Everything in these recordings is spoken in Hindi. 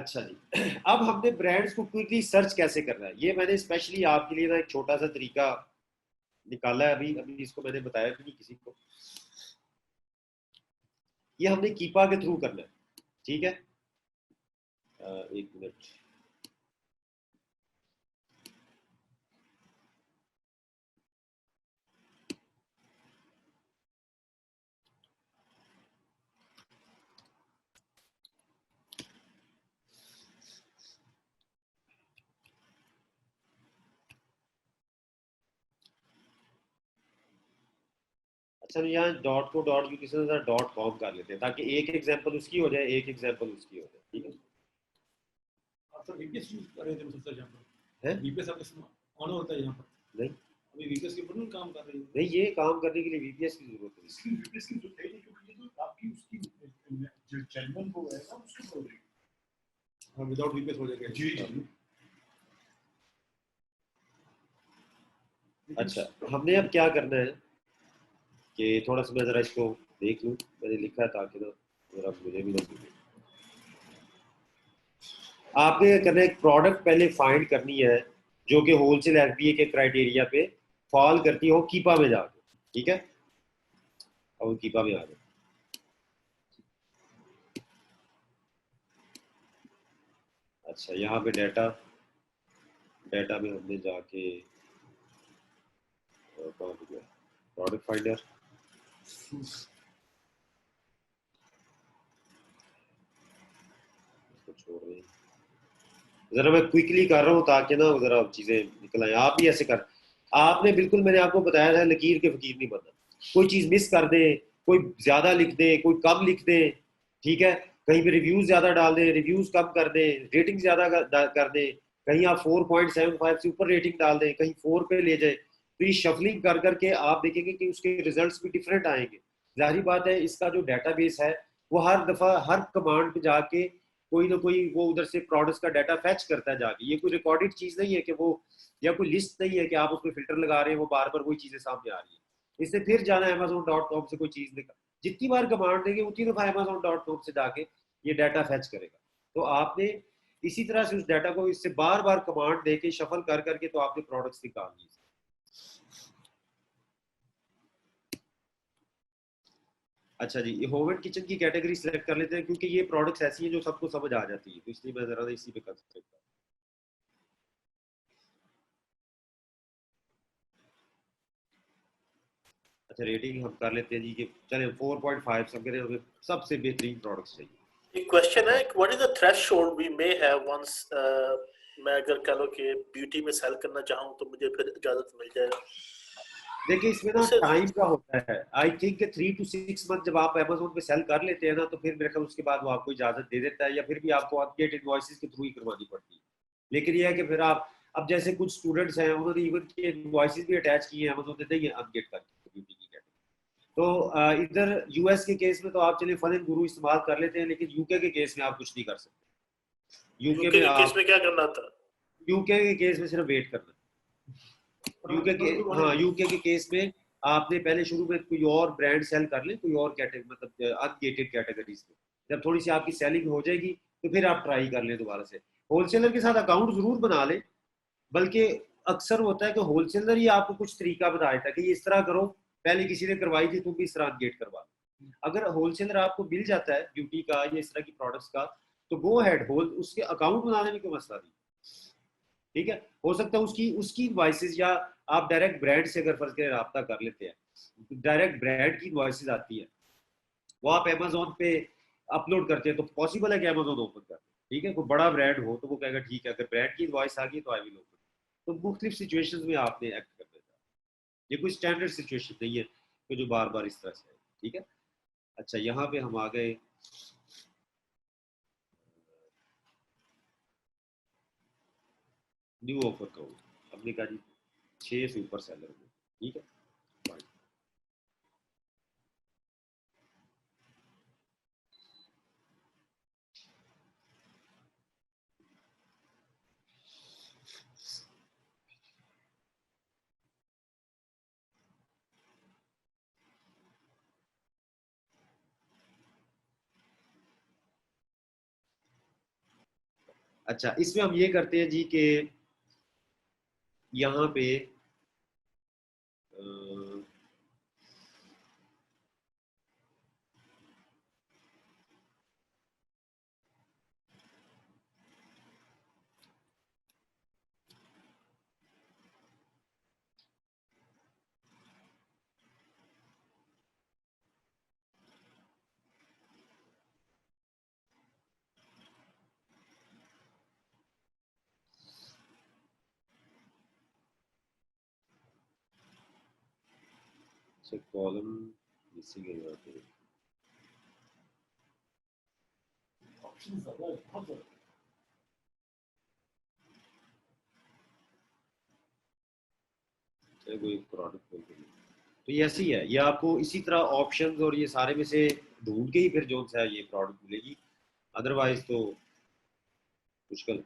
अच्छा जी। अब हमने ब्रांड्स को क्विकली सर्च कैसे करना है, ये मैंने स्पेशली आपके लिए ना एक छोटा सा तरीका निकाला है। अभी अभी इसको मैंने बताया भी नहीं किसी को। ये हमने कीपा के थ्रू करना है, ठीक है। एक मिनट। अच्छा, तो यहाँ डॉट को डॉट की किसी तरह डॉट कॉम कर लेते हैं ताकि एक एग्जांपल उसकी हो जाए, एक एग्जांपल उसकी हो जाए, ठीक है। आप सर वीपीएस यूज कर रहे थे मतलब यहाँ है पर वीपीएस आपके ऑन होता है यहाँ पर? नहीं अभी वीपीएस के ऊपर नहीं काम कर रही है? नहीं, ये काम करने के लिए वीपीएस की जरूरत है। इसकी वीपीएस की जरूरत है नहीं, क्योंकि ये तो आपकी उसकी जो चैनल वो है ना उसकी बोल रही है। हाँ, विदाउट वीपीएस हो जाएगा। जी जी। अच्छा, हमने अब क्या करना है कि थोड़ा सा मैं जरा इसको देख लूँ, मैंने लिखा है ताकि ना जरा मुझे भी ना भूले। आपने क्या करना है, एक प्रोडक्ट पहले फाइंड करनी है जो कि होलसेल एफबीए के क्राइटेरिया पे फॉल करती हो कीपा में जाके, ठीक है। और कीपा में आ जाए। अच्छा, यहाँ पे डाटा डाटा में हमने जाके कहाँ पे गया, प्रोडक्ट फाइंडर। इसको छोड़ रहे हैं, जरा मैं क्विकली कर रहा हूँ ताकि ना जरा चीजें निकल आए। आप भी ऐसे कर, आपने बिल्कुल, मैंने आपको बताया था लकीर के फकीर नहीं बनना। कोई चीज मिस कर दे, कोई ज्यादा लिख दे, कोई कम लिख दे, ठीक है। कहीं पे रिव्यूज ज्यादा डाल दे, रिव्यूज कम कर दे, रेटिंग ज्यादा कर दे। कहीं आप 4.75 से ऊपर रेटिंग डाल दें, कहीं 4 पे ले जाए, तो ये शफलिंग कर करके आप देखेंगे कि उसके रिजल्ट्स भी डिफरेंट आएंगे। जाहिर बात है, इसका जो डेटाबेस है वो हर दफा हर कमांड पे जाके कोई ना कोई वो उधर से प्रोडक्ट्स का डाटा फैच करता है जाके। ये कोई रिकॉर्डेड चीज नहीं है कि वो, या कोई लिस्ट नहीं है कि आप उसमें फिल्टर लगा रहे हैं वो बार बार वही चीजें सामने आ रही है। इससे फिर जाना Amazon.com से कोई चीज निकाल, जितनी बार कमांड देंगे उतनी दफा Amazon.com से जाके ये डाटा फैच करेगा। तो आपने इसी तरह से उस डाटा को इससे बार बार कमांड देके शफल कर करके तो आपने प्रोडक्ट्स निकाल दिए। अच्छा जी, ये होम एंड किचन की कैटेगरी सिलेक्ट कर लेते हैं क्योंकि ये प्रोडक्ट्स ऐसी हैं जो सबको समझ आ जाती है, तो इसलिए मैं जरा इसी पे कंसंट्रेट कर। अच्छा, रेटिंग हम कर लेते हैं जी कि चले 4.5 सब करें, हमें सबसे बेहतरीन प्रोडक्ट्स चाहिए। एक क्वेश्चन है, what is the threshold we may have once, मैं अगर कह लो कि ब्यूटी में सेल करना चाहूँ तो मुझे फिर इजाजत मिल जाएगा? देखिए, इसमें ना टाइम का होता है। आई थिंक 3 to 6 मंथ जब आप अमेजोन पे सेल कर लेते हैं ना, तो फिर मेरे ख्याल उसके बाद वो आपको इजाजत दे देता है, या फिर भी आपको अपडेट इनवॉइसेस के थ्रू ही करवानी पड़ती है। लेकिन ये है कि फिर आप, अब जैसे कुछ स्टूडेंट्स हैं उन्होंने इवन के इनवॉइसेस भी अटैच किए हैं, अमेजोन देते ही अपडेट करके ब्यूटी की कैटेगरी। तो इधर यूएस के केस में तो आप चलिए फन एंड गुरु इस्तेमाल कर लेते हैं, लेकिन यूके के केस में आप कुछ नहीं कर सकते। यूके यूके में के केस आप, में क्या करना था? यूके के केस में सिर्फ वेट करना। यूके के, हाँ, यूके के केस में आपने पहले शुरू में कोई और ब्रांड सेल कर ले, कोई और कैटेगरी, मतलब अनगेटेड कैटेगरीज में। जब थोड़ी सी आपकी सेलिंग हो जाएगी तो फिर आप ट्राई कर लें दोबारा से। होलसेलर के साथ अकाउंट जरूर बना ले, बल्कि अक्सर होता है कि होलसेलर ही आपको कुछ तरीका बता देता है कि ये इस तरह करो, पहले किसी ने करवाई थी तुम भी इस तरह अनगेट करवा लो। अगर होलसेलर आपको मिल जाता है ब्यूटी का या इस तरह की प्रोडक्ट्स का, तो गो हेड, होल उसके अकाउंट बनाने में कोई मसला नहीं, ठीक है। हो सकता है उसकी उसकी इनवॉइसेस, या आप डायरेक्ट ब्रांड से अगर फर्ज करें रब्ता कर लेते हैं, डायरेक्ट ब्रांड की इनवॉइसेस आती है, वो आप अमेजोन पे अपलोड करते हैं, तो पॉसिबल है कि अमेजोन ओपन कर, ठीक है। कोई बड़ा ब्रांड हो तो वो कहेगा ठीक है, अगर ब्रांड की इनवॉइस आ गई तो आई विल ओपन। तो मुख्तलिफ सिचुएशंस में आपने एक्ट कर देता है। ये कोई स्टैंडर्ड सिचुएशन नहीं है कि जो बार बार इस तरह से है, ठीक है। अच्छा, यहाँ पे हम आ गए न्यू ऑफर काउंट। हमने कहा जी 6 से ऊपर सेलर में, ठीक है। अच्छा, इसमें हम ये करते हैं जी कि यहाँ पे कॉलम मिसिंग है यहाँ पे। ऑप्शन ज्यादा है, बहुत ज्यादा। कोई प्रोडक्ट तो ये ऐसी है, ये आपको इसी तरह ऑप्शंस और ये सारे में से ढूंढ के ही फिर जो सा ये प्रोडक्ट मिलेगी, अदरवाइज तो मुश्किल।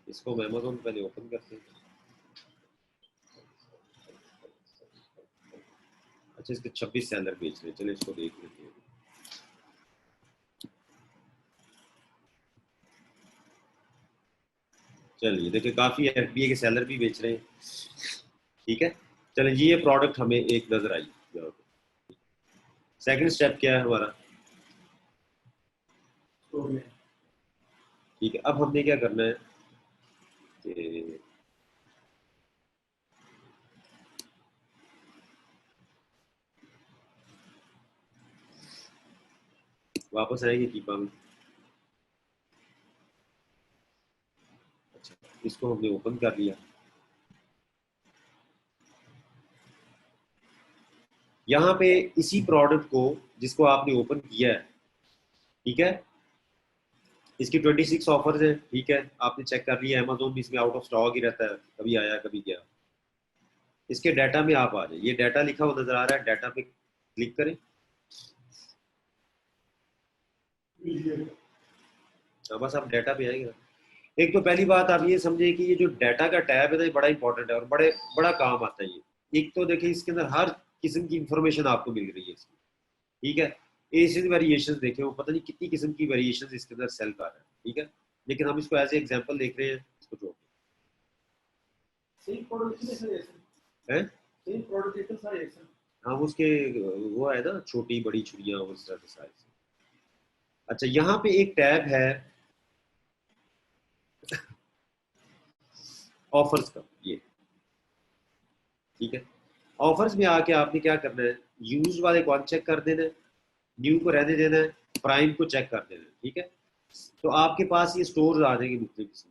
इसको हम अमेज़न पहले ओपन करते हैं। अच्छा, इसके 26 सेलर बेच रहे हैं, चलो इसको देख लेते हैं। चलिए देखिए, काफी एफबीए के सेलर भी बेच रहे हैं, ठीक है। चलिए जी, ये प्रोडक्ट हमें एक नजर आई। सेकंड स्टेप क्या है हमारा? ठीक है, अब हमने क्या करना है कि वापस आएंगे कीपा में। अच्छा, इसको हमने ओपन कर लिया। यहाँ पे इसी प्रोडक्ट को जिसको आपने ओपन किया है, ठीक है, इसकी 26 ऑफर्स हैं, ठीक है, आपने चेक कर लिया। अमेज़न भी इसमें आउट ऑफ स्टॉक ही रहता है, कभी आया कभी गया। इसके डाटा में आप आ जाए, ये डाटा लिखा हुआ नजर आ रहा है, डाटा पे क्लिक करें। बस आप डाटा पे आएंगे। एक तो पहली बात आप ये समझे कि ये जो डाटा का टैब है ना, ये बड़ा इंपॉर्टेंट है और बड़ा काम आता है ये। एक तो देखिए, इसके अंदर हर किस्म की इंफॉर्मेशन आपको मिल रही है इसमें, ठीक है। एशियन वेरिएशंस देखें, वो पता नहीं कितनी किस्म की वेरिएशंस इसके अंदर सेल कर रहे हैं, ठीक है। लेकिन हम इसको एज ए एग्जांपल देख रहे हैं, इसको छोड़ सेम प्रोडक्ट हैं। सेम प्रोडक्ट सारे एक हाँ, उसके वो है ना, छोटी बड़ी छुरियां उस तरह के साइज। अच्छा, यहाँ पे एक टैब है ऑफर्स का, ये ठीक है। ऑफर्स में आके आपने क्या करना है, यूज वाले को अनचेक कर देना है, न्यू को रहने देना है, प्राइम को चेक कर देना है, ठीक है। तो आपके पास ये स्टोर आ जाएंगे मुख्तलिफ किस्म,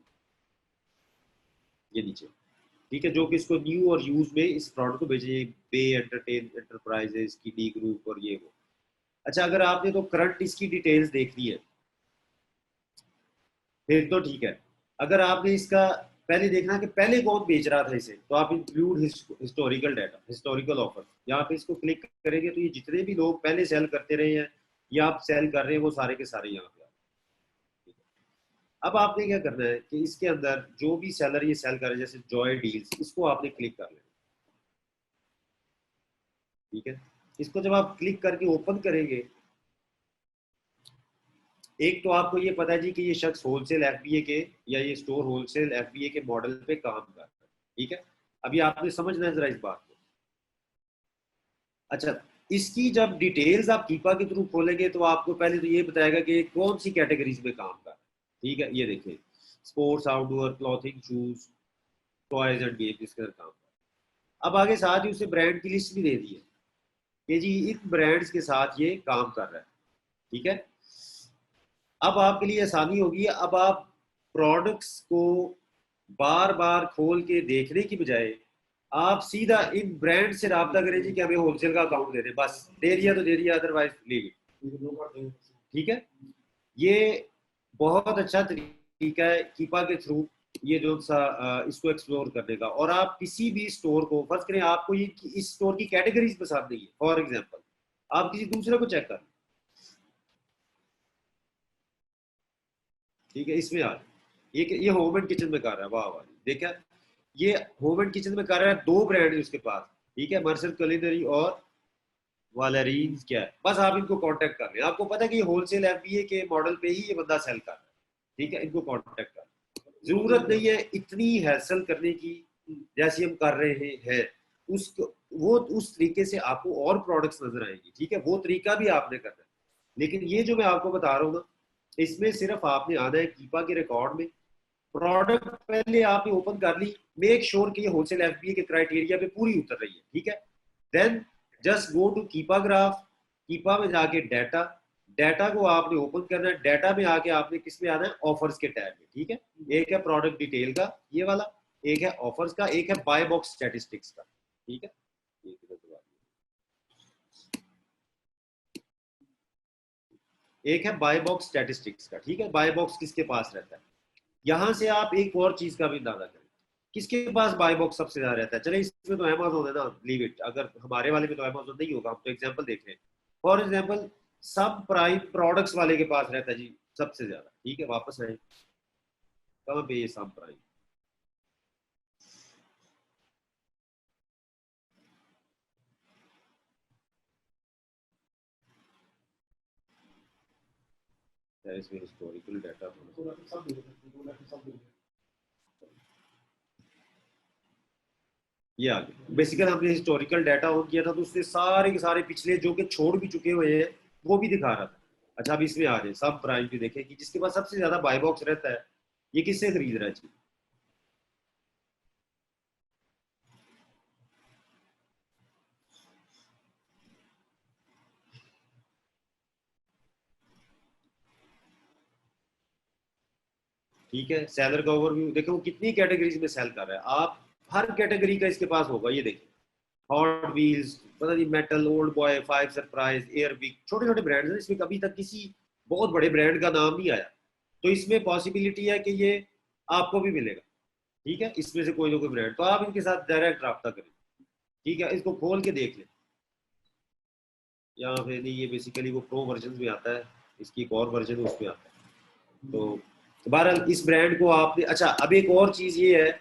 ये नीचे, ठीक है, जो कि इसको न्यू और यूज में इस प्रोडक्ट को भेजे, पे एंटरटेन एंटरप्राइजेस की डी ग्रुप और ये वो। अच्छा, अगर आपने तो करंट इसकी डिटेल्स देखनी है फिर तो ठीक है। अगर आपने इसका पहले देखना है कि पहले कौन बेच रहा था इसे, तो आप include historical data, historical offer, यहाँ पे इसको क्लिक करेंगे तो ये जितने भी लोग पहले सेल करते रहे हैं या आप सेल कर रहे हैं, वो सारे के सारे यहाँ पे। अब आपने क्या करना है कि इसके अंदर जो भी सेलर ये सेल कर रहे हैं, जैसे जॉय डील्स, इसको आपने क्लिक कर लेना, ठीक है। इसको जब आप क्लिक करके ओपन करेंगे, एक तो आपको ये पता है जी कि ये शख्स होलसेल एफबीए के, या ये स्टोर होलसेल एफबीए के मॉडल पे काम कर रहा है, ठीक है। अभी आपने समझना है जरा इस बात को। अच्छा, इसकी जब डिटेल्स आप कीपा के थ्रू खोलेंगे तो आपको पहले तो ये बताएगा कि कौन सी कैटेगरीज में काम कर रहा है, ठीक है। ये देखिए, sports, outdoor, clothing, shoes, toys end game, इसके अंदर काम कर रहा है। अब आगे साथ ही उसे ब्रांड की लिस्ट भी दे दी है कि जी इन ब्रांड्स के साथ ये काम कर रहा है, ठीक है। अब आपके लिए आसानी होगी, अब आप प्रोडक्ट्स को बार बार खोल के देखने की बजाय आप सीधा इन ब्रांड से रब्ता करें जी कि हमें होलसेल का अकाउंट दे दें, बस दे दिया तो दे दिया, अदरवाइज लीव इट, ठीक है। ये बहुत अच्छा तरीका है कीपा के थ्रू ये जो सा इसको एक्सप्लोर करने का। और आप किसी भी स्टोर को, फर्ज करें आपको ये इस स्टोर की कैटेगरीज पसंद नहीं है, फॉर एग्जांपल आप किसी दूसरे को चेक कर, ठीक है, इसमें आ ये होम एंड किचन में कर रहा है, वाह वाह, देखा, ये होम एंड किचन में कर रहा है, 2 ब्रांड है उसके पास, ठीक है, मर्सर कुलिनरी और वालेरीन क्या है, बस आप इनको कांटेक्ट कर लें। आपको पता है कि ये होलसेल एफबीए के मॉडल पे ही ये बंदा सेल कर रहा है, ठीक है, इनको कांटेक्ट कर लें। जरूरत नहीं है इतनी हैसल करने की जैसी हम कर रहे हैं। उसको वो उस तरीके से आपको और प्रोडक्ट्स नजर आएंगी, ठीक है, वो तरीका भी आपने करना है। लेकिन ये जो मैं आपको बता रहा हूँ ना, इसमें सिर्फ आपने आना है कीपा के रिकॉर्ड में, प्रोडक्ट पहले आपने ओपन कर ली, मेक श्योर कि ये होलसेल एफबीए के क्राइटेरिया पे पूरी उतर रही है, ठीक है। देन जस्ट गो टू कीपा ग्राफ, कीपा में जाके डाटा, डाटा को आपने ओपन करना है। डाटा में आके आपने किस में आना है, ऑफर्स के टैब में, ठीक है। एक है प्रोडक्ट डिटेल का ये वाला, एक है ऑफर्स का, एक है बाय बॉक्स स्टैटिस्टिक्स का, ठीक है। एक है बाय बॉक्स स्टैटिस्टिक्स का, ठीक है, बाय बॉक्स किसके पास रहता है। यहां से आप एक और चीज का भी अंदाजा करें, किसके पास बाय बॉक्स सबसे ज्यादा रहता है। चले इसमें तो अमेजोन है ना, लीव इट, अगर हमारे वाले में तो अमेजोन नहीं होगा, हम तो एग्जांपल देख रहे हैं। फॉर एग्जांपल सब प्राइम प्रोडक्ट्स वाले के पास रहता है जी सबसे ज्यादा, ठीक है। वापस आए, कहां पे ये सब प्राइम, इसमें हिस्टोरिकल डाटा ये आ गया। बेसिकली हमने हिस्टोरिकल डाटा ऑन किया था तो उसने सारे के सारे पिछले जो कि छोड़ भी चुके हुए हैं वो भी दिखा रहा था। अच्छा अब इसमें आ जाए, सब प्राइम भी देखें कि जिसके पास सबसे ज्यादा बाय बॉक्स रहता है ये किससे खरीद रहा है जी। ठीक है, सेलर का ओवरव्यू देखो वो कितनी कैटेगरीज में सेल कर रहा है। आप हर कैटेगरी का इसके पास होगा, ये देखिए, हॉट व्हील्स, पता नहीं, metal, old boy, five surprise, Airwick, छोटे छोटे ब्रांड्स हैं। इसमें कभी तक किसी बहुत बड़े ब्रांड का नाम नहीं आया, तो इसमें पॉसिबिलिटी है कि ये आपको भी मिलेगा, ठीक है, इसमें से कोई ना कोई ब्रांड। तो आप इनके साथ डायरेक्ट रब्ता करें, ठीक है। इसको खोल के देख लें, यहाँ पे नहीं, ये बेसिकली वो प्रो वर्जन में आता है, इसकी एक और वर्जन उसमें आता है। तो बहरहाल इस ब्रांड को आपने, अच्छा अब एक और चीज ये है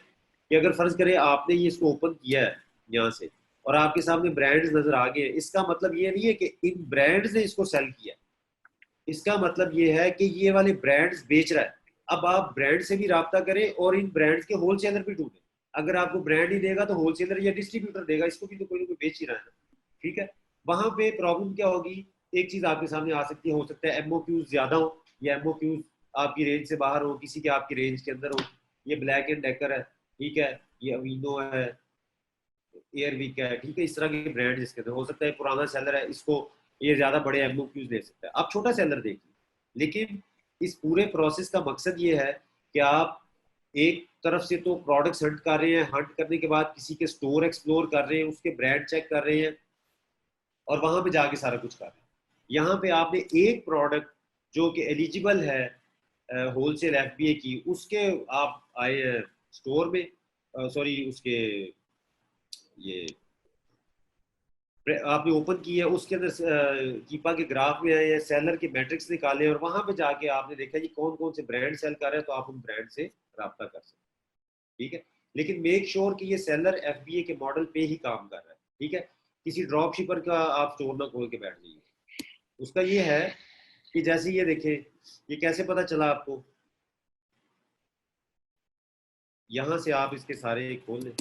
कि अगर फर्ज करें आपने ये इसको ओपन किया है यहाँ से और आपके सामने ब्रांड्स नजर आ गए, इसका मतलब ये नहीं है कि इन ब्रांड्स ने इसको सेल किया, इसका मतलब ये है कि ये वाले ब्रांड्स बेच रहा है। अब आप ब्रांड से भी राब्ता करें और इन ब्रांड्स के होलसेलर भी ढूंढें। अगर आपको ब्रांड ही देगा तो होलसेलर या डिस्ट्रीब्यूटर देगा, इसको भी तो कोई ना कोई बेच ही रहा है ना, ठीक है। वहां पे प्रॉब्लम क्या होगी, एक चीज आपके सामने आ सकती है, हो सकता है एमओक्यूज ज्यादा हो या एमओक्यूज आपकी रेंज से बाहर हो, किसी के आपकी रेंज के अंदर हो। ये ब्लैक एंड डेकर है, ठीक है, ये अवीनो है, एयरविक है, ठीक है, इस तरह के ब्रांड जिसके अंदर हो सकता है पुराना सेलर है, इसको ये ज्यादा बड़े एमओक्यूज दे सकता है, आप छोटा सेलर देखिए। लेकिन इस पूरे प्रोसेस का मकसद ये है कि आप एक तरफ से तो प्रोडक्ट्स हंट कर रहे हैं, हंट करने के बाद किसी के स्टोर एक्सप्लोर कर रहे हैं, उसके ब्रांड चेक कर रहे हैं और वहां पे जाके सारा कुछ कर रहे हैं। यहाँ पे आपने एक प्रोडक्ट जो कि एलिजिबल है होलसेल एफबीए की, उसके आप आए स्टोर में, सॉरी उसके ये आपने ओपन की है, उसके अंदर कीपा के ग्राफ में आए हैं, सेलर के मैट्रिक्स निकाले और वहां पे जाके आपने देखा जी कौन कौन से ब्रांड सेल कर रहे हैं, तो आप उन ब्रांड से राब्ता कर सकते हैं, ठीक है। लेकिन मेक श्योर कि ये सेलर एफबीए के मॉडल पे ही काम कर रहा है, ठीक है। किसी ड्रॉप शिपर का आप स्टोर ना खोल के बैठ जाइए। उसका ये है कि जैसे ये देखें, ये कैसे पता चला आपको, यहां से आप इसके सारे खोल लें,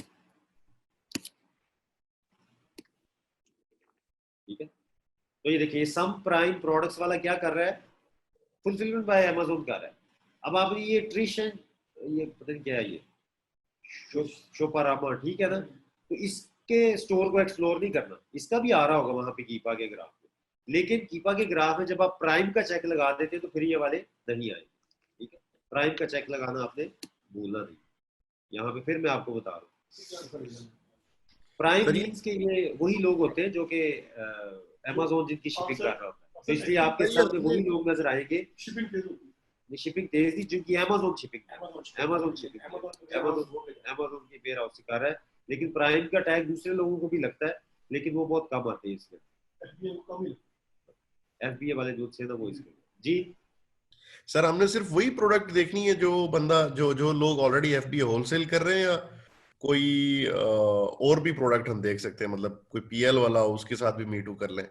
ठीक है। तो ये देखिए सम प्राइम प्रोडक्ट्स वाला क्या कर रहा है, फुलफिलमेंट बाय अमेज़न कर रहा है। अब आपने ये ट्रिशन, ये पता नहीं क्या है, ये शोपारामा, ठीक है ना, तो इसके स्टोर को एक्सप्लोर नहीं करना, इसका भी आ रहा होगा वहां पे कीपा के ग्राफ में। लेकिन कीपा के ग्राफ में जब आप प्राइम का चेक लगा देते तो फिर ये वाले नहीं आएंगे, ठीक है। प्राइम का चेक लगाना आपने भूलना नहीं। यहाँ पे फिर मैं आपको बता रहा हूँ, प्राइम मीन्स के ये वही लोग होते हैं जो कि अमेज़न जिनकी शिपिंग कर रहा होता है, तो इसलिए आपके सामने वही लोग नजर आएंगे। शिपिंग तेज थी क्योंकि अमेज़न शिपिंग, अमेज़न की वेयर हाउस सिखा रहा है। लेकिन प्राइम का टैग दूसरे लोगों को भी लगता है, लेकिन वो बहुत कम आते हैं इसमें, एफबीए वाले जो थे ना वो इसके जी। सर हमने सिर्फ वही प्रोडक्ट देखनी है जो बंदा जो जो लोग ऑलरेडी एफबीए होलसेल कर रहे हैं, या कोई और भी प्रोडक्ट हम देख सकते हैं, मतलब कोई पीएल वाला हो उसके साथ भी मीटू कर लें?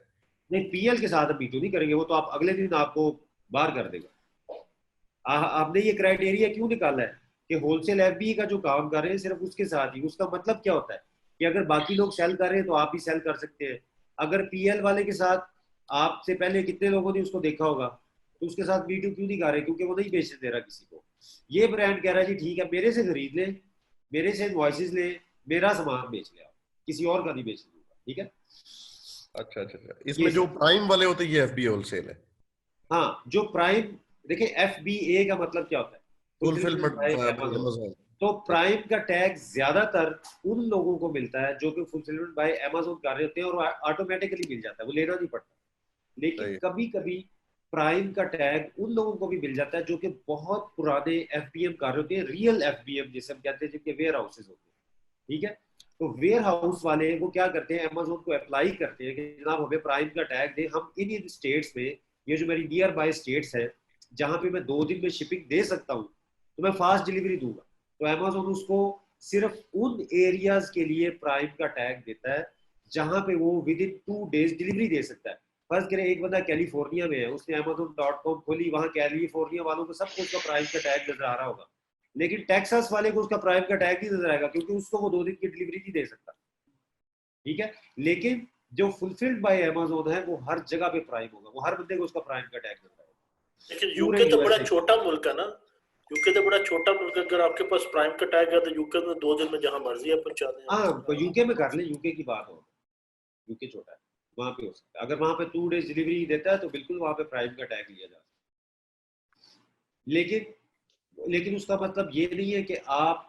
नहीं, पीएल के साथ मीटू नहीं करेंगे, वो तो आप अगले दिन आपको बाहर कर देगा। आपने ये क्राइटेरिया क्यों निकाला है कि होलसेल एफबी का जो काम कर रहे हैं सिर्फ उसके साथ ही? उसका मतलब क्या होता है कि अगर बाकी लोग सेल कर रहे हैं तो आप भी सेल कर सकते हैं। अगर पीएल वाले के साथ आपसे पहले कितने लोगों ने उसको देखा होगा, तो उसके साथ मीटू क्यों नहीं कर रहे? क्योंकि वो नहीं बेचने दे रहा किसी को। ये ब्रांड कह रहा है जी ठीक है, मेरे से खरीद ले, मेरे से इनवॉइसेस ले, मेरा सामान बेच ले, आप किसी और का नहीं बेचने दूंगा। ठीक है। अच्छा अच्छा अच्छा, इसमें जो प्राइम वाले होते हैं ये एफबी होलसेल है? हाँ, जो प्राइम, देखिए FBA का मतलब क्या होता है? Fulfilment bye Amazon. अमेज़न। तो प्राइम का टैग ज्यादातर उन लोगों को मिलता है जो कि फुलफिलमेंट बाय अमेज़न कर रहे होते हैं, और ऑटोमेटिकली मिल जाता है, वो लेना नहीं पड़ता। लेकिन कभी कभी प्राइम का टैग उन लोगों को भी मिल जाता है जो कि बहुत पुराने FBM कर रहे होते हैं, रियल FBM जिसे हम कहते हैं, जिनके वेयर हाउसेज होते हैं। ठीक है। तो वेयर हाउस वाले वो क्या करते हैं, अमेज़न को अप्लाई करते हैं कि जनाब हमें प्राइम का टैग दे, हम इन स्टेट्स में, ये जो मेरी नियर बाय स्टेट्स है जहां पे मैं 2 दिन में शिपिंग दे सकता हूँ, तो मैं फास्ट डिलीवरी दूंगा। तो अमेज़न उसको सिर्फ उन एरियाज के लिए प्राइम का टैग देता है जहां पे वो विद इन 2 डेज डिलीवरी दे सकता है। फर्ज करें एक बंदा कैलिफोर्निया में है, उसने Amazon.com खोली, वहां कैलिफोर्निया वालों को सबको उसका प्राइम का टैग नजर आ रहा होगा, लेकिन टेक्सास वाले को उसका प्राइम का टैग नहीं नजर आएगा क्योंकि उसको वो 2 दिन की डिलीवरी नहीं दे सकता। ठीक है। लेकिन जो फुलफिल्ड बाय अमेज़न है वो हर जगह पे प्राइम होगा, वो हर बंदे को उसका प्राइम का टैग नजर आएगा। लेकिन यूके तो बड़ा छोटा मुल्क है ना, यूके तो बड़ा छोटा मुल्क है, अगर आपके पास प्राइम का टैग है तो यूके में 2 दिन में जहां मर्जी है पहुंचा दें। हाँ, तो यूके में कर ले, यूके की बात हो, यूके छोटा है, वहां पे हो सकता है। अगर वहां पे 2 डेज डिलीवरी देता है तो बिल्कुल वहां पे प्राइम का टैग लिया जा सकता है। लेकिन उसका मतलब ये नहीं है कि आप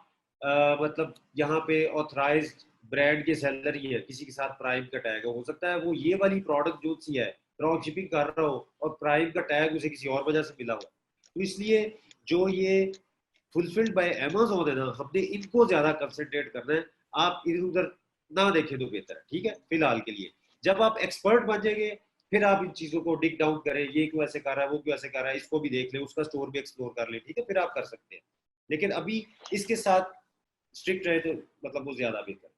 मतलब यहाँ पे ऑथराइज्ड ब्रांड के सेलर ही है, किसी के साथ प्राइम का टैग हो सकता है वो ये वाली प्रोडक्ट जो सी है ड्रॉप शिपिंग कर रहा हो और प्राइम का टैग उसे किसी और वजह से मिला हो। तो इसलिए जो ये फुलफिल्ड बाय अमेज़न है ना, हमने इनको ज्यादा कंसंट्रेट करना है। आप इधर उधर ना देखें तो बेहतर है। ठीक है, फिलहाल के लिए। जब आप एक्सपर्ट बन जाएंगे फिर आप इन चीजों को डिग डाउन करें, ये क्यों ऐसे कर रहा है, वो क्यों ऐसे कर रहा है, इसको भी देख ले, उसका स्टोर भी एक्सप्लोर कर ले। ठीक है, फिर आप कर सकते हैं, लेकिन अभी इसके साथ स्ट्रिक्ट रहे तो मतलब वो ज्यादा बेहतर है।